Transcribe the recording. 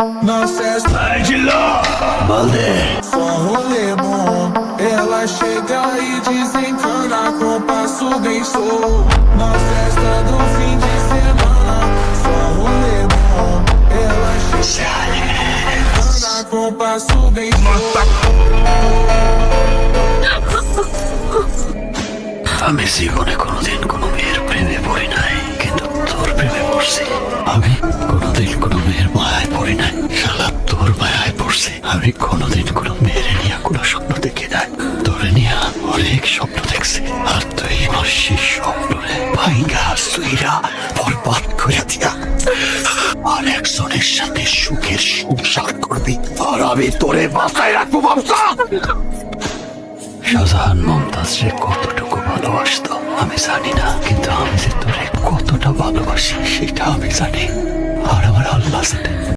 Ai de lá, balde. Só rolê bom. Ela chega e desencana com passo bem solto. Na festa do fim de semana. Só rolê bom. Ela chega e desencana com passo bem solto. আমি জীবনে কোনোদিন কোনো মেয়ের প্রেমে পড়ি নাই, কিন্তু তোর প্রেমে পড়ছি। আমি কোনোদিন কোনো মেয়ের মায়ায় পড়ি নাই, শালা তোর মায়ায় পড়ছি। আমি কোনোদিন কোনো মেয়ের নিয়ে কোনো স্বপ্ন দেখি নাই, তোরে নিয়ে অনেক স্বপ্ন দেখছি। আর তুই আমার সেই স্বপ্নরে ভাইঙ্গা সুইরা বরবাদ করে দিয়া আর একজনের সাথে সুখের সংসার করবি, আর আমি তোরে বাঁচায় রাখবো বাচ্চা। শাহজাহান মমতাজ রে কতটুকু ভালোবাসতো আমি জানি না, কিন্তু আমি যে তোরে কতটা ভালোবাসি সেটা আমি জানি, আর আমার আল্লাহ জানে।